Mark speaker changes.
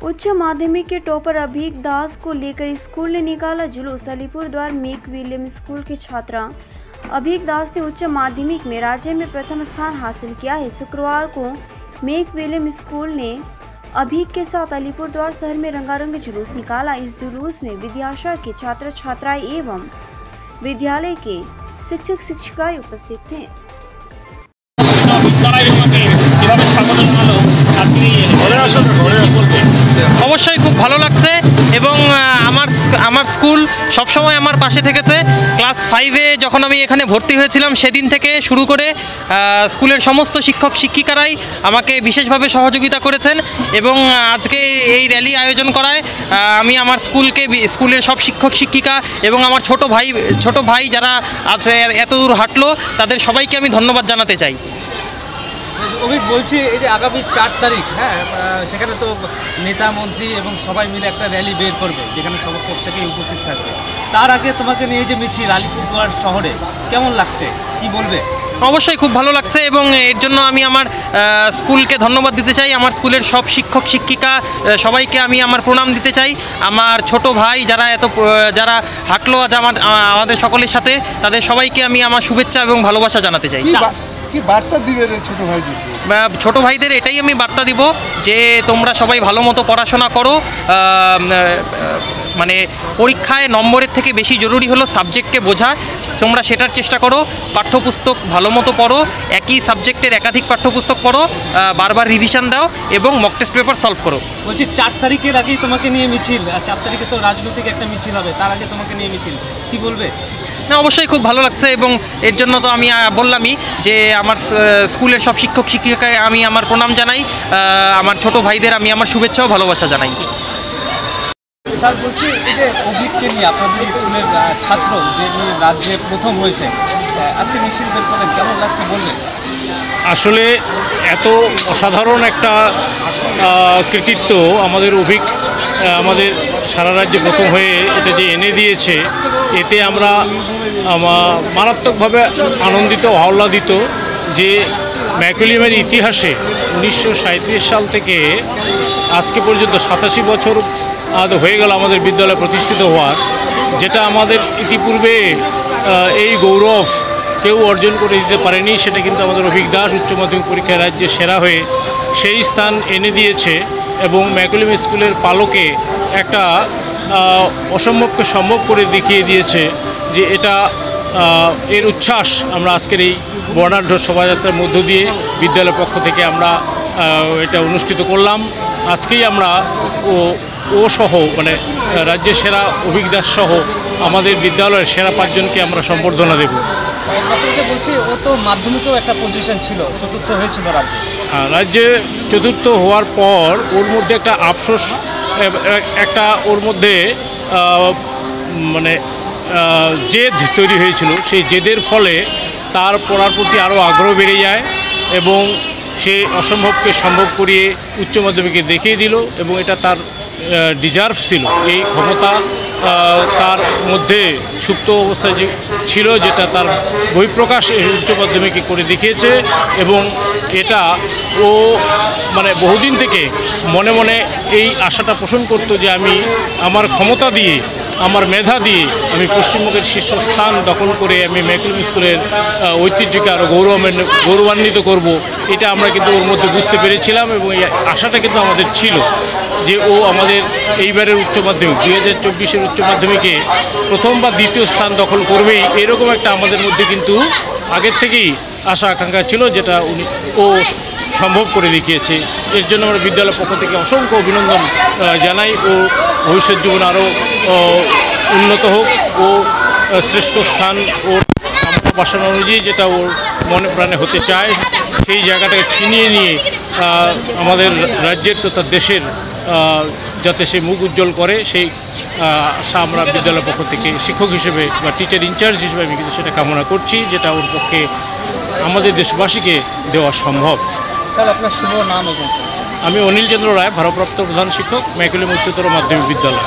Speaker 1: उच्च माध्यमिक के टॉपर अभीक दास को लेकर स्कूल ने निकाला जुलूस। अलीपुर द्वार मेक विलियम स्कूल के छात्रा अभीक दास ने उच्च माध्यमिक में राज्य में प्रथम स्थान हासिल किया है। शुक्रवार को मेक विलियम स्कूल ने अभीक के साथ अलीपुर द्वार शहर में रंगारंग जुलूस निकाला। इस जुलूस में विद्याशा के छात्र छात्राएं एवं विद्यालय के शिक्षक शिक्षिकाएं उपस्थित थे।
Speaker 2: অবশ্যই খুব ভালো লাগছে এবং আমার স্কুল সবসময় আমার পাশে থেকেছে। ক্লাস 5-এ যখন আমি এখানে ভর্তি হয়েছিলাম সেদিন থেকে শুরু করে স্কুলের সমস্ত শিক্ষক শিক্ষিকারাই আমাকে বিশেষভাবে সহযোগিতা করেছেন এবং আজকে এই র্যালি আয়োজন করায় আমি আমার স্কুলের সব শিক্ষক শিক্ষিকা এবং আমার ছোট ভাই যারা আজ এত দূর হাঁটলো তাদের সবাইকে আমি ধন্যবাদ জানাতে চাই।
Speaker 3: অভিক বলছি, এই যে আগামী 4 তারিখ, হ্যাঁ, সেখানে তো নেতা মন্ত্রী এবং সবাই মিলে একটা র্যালি বের করবে যেখানে সব প্রত্যেকেই উপস্থিত থাকবে। তার আগে তোমাকে নিয়ে যে মিছিল আলিপুরদুয়ার শহরে কেমন লাগছে, কি বলবে?
Speaker 2: অবশ্যই খুব ভালো লাগছে এবং এর জন্য আমি আমার স্কুলকে ধন্যবাদ দিতে চাই। আমার স্কুলের সব শিক্ষক শিক্ষিকা সবাইকে আমি আমার প্রণাম দিতে চাই। আমার ছোট ভাই যারা হাঁটলো আজ আমাদের সকলের সাথে, তাদের সবাইকে আমি আমার শুভেচ্ছা এবং ভালোবাসা জানাতে চাই।
Speaker 4: কি বার্তা দিবেন
Speaker 2: ছোট ভাইদের? এটাই আমি বার্তা দিব যে তোমরা সবাই ভালো মতো পড়াশোনা করো। মানে পরীক্ষায় নম্বরের থেকে বেশি জরুরি হলো সাবজেক্টকে বোঝা। তোমরা সেটার চেষ্টা করো, পাঠ্যপুস্তক ভালো মতো পড়ো, একই সাবজেক্টের একাধিক পাঠ্যপুস্তক পড়ো, বারবার রিভিশন দাও এবং মক টেস্ট পেপার সলভ করো।
Speaker 3: বলছি 4 তারিখের আগেই তোমাকে নিয়ে মিছিল, 4 তারিখে তো রাজনৈতিক একটা মিছিল হবে, তার আগে তোমাকে নিয়ে মিছিল, কি বলবে?
Speaker 2: না, অবশ্যই খুব ভালো লাগছে এবং এর জন্য তো আমি বললামই যে আমার স্কুলের সব শিক্ষক শিক্ষিকাকে আমি আমার প্রণাম জানাই, আমার ছোট ভাইদের আমি আমার শুভেচ্ছা ও ভালোবাসা জানাই।
Speaker 3: স্যার বলছি, এই যে অভিককে নিয়ে আপনাদের স্কুলের ছাত্র যে রাজ্যে প্রথম হয়েছে, আজকে মিছিল বের করেন, কেমন লাগছে বলবেন?
Speaker 5: আসলে এত অসাধারণ একটা কৃতিত্ব আমাদের অভিক আমাদের সারা রাজ্যে প্রথম হয়ে এটা যে এনে দিয়েছে, এতে আমরা মারাত্মকভাবে আনন্দিত আহ্লাদিত যে ম্যাকুলিয়ামের ইতিহাসে 1937 সাল থেকে আজকে পর্যন্ত 87 বছর হয়ে গেল আমাদের বিদ্যালয় প্রতিষ্ঠিত হওয়ার, যেটা আমাদের ইতিপূর্বে এই গৌরব কেউ অর্জন করে দিতে পারেনি। সেটা কিন্তু আমাদের অভিক দাস উচ্চ মাধ্যমিক পরীক্ষায় রাজ্যে সেরা হয়ে সেই স্থান এনে দিয়েছে এবং ম্যাকুলিয়াম স্কুলের পালকে একটা অসম্ভবকে সম্ভব করে দেখিয়ে দিয়েছে যে এর উচ্ছ্বাস আমরা আজকের এই বর্ণাঢ্য শোভাযাত্রার মধ্য দিয়ে বিদ্যালয়ের পক্ষ থেকে আমরা এটা অনুষ্ঠিত করলাম। আজকেই আমরা ও সহ মানে রাজ্যের সেরা অভিক দাস সহ আমাদের বিদ্যালয়ের সেরা 5 জনকে আমরা সম্বর্ধনা দেব।
Speaker 3: বলছি, ও তো মাধ্যমিকেও একটা পজিশন ছিল, চতুর্থ হয়েছিল
Speaker 5: রাজ্যে চতুর্থ হওয়ার পর ওর মধ্যে একটা আফসোস, ওর মধ্যে মানে জেদ তৈরি হয়েছিল। সেই জেদের ফলে তার পড়ার প্রতি আরও আগ্রহ বেড়ে যায় এবং সে অসম্ভবকে সম্ভব করিয়ে উচ্চ মাধ্যমিকে দেখিয়ে দিল এবং এটা তার ডিজার্ভ ছিল। এই ক্ষমতা তার মধ্যে সুপ্ত অবস্থায় ছিল, যেটা তার বহিঃপ্রকাশ উচ্চ মাধ্যমিকে করে দেখিয়েছে এবং এটা ও মানে বহুদিন থেকে মনে মনে এই আশাটা পোষণ করতো যে আমি আমার ক্ষমতা দিয়ে, আমার মেধা দিয়ে আমি পশ্চিমবঙ্গের শীর্ষস্থান দখল করে আমি ম্যাকুলিয়াম স্কুলের ঐতিহ্যকে আরও গৌরবান্বিত করব। এটা আমরা কিন্তু ওর মধ্যে বুঝতে পেরেছিলাম এবং এই আশাটা কিন্তু আমাদের ছিল যে ও আমাদের এইবারের উচ্চ মাধ্যমিক 2024-এর উচ্চ মাধ্যমিকে প্রথম বা দ্বিতীয় স্থান দখল করবেই, এরকম একটা আমাদের মধ্যে কিন্তু আগের থেকেই আশা আকাঙ্ক্ষা ছিল, যেটা ও সম্ভব করে দেখিয়েছে। এর জন্য আমরা বিদ্যালয়ের পক্ষ থেকে অসংখ্য অভিনন্দন জানাই। ও ভবিষ্যৎ জীবন আরও উন্নত হোক, ও শ্রেষ্ঠ স্থান ওর বাসনা অনুযায়ী যেটা ওর মনে প্রাণে হতে চায় সেই জায়গাটাকে ছিনিয়ে নিয়ে আমাদের রাজ্যের তথা দেশের যাতে সে মুখ উজ্জ্বল করে সেই আশা আমরা বিদ্যালয়ের পক্ষ থেকে শিক্ষক হিসেবে বা টিচার ইনচার্জ হিসেবে আমি কিন্তু সেটা কামনা করছি, যেটা ওর পক্ষে আমাদের দেশবাসীকে দেওয়া সম্ভব।
Speaker 3: স্যার, আপনার শুভ নাম? এবং
Speaker 5: আমি অনিল চন্দ্র রায়, ভারপ্রাপ্ত প্রধান শিক্ষক, ম্যাকুলিয়াম উচ্চতর মাধ্যমিক বিদ্যালয়।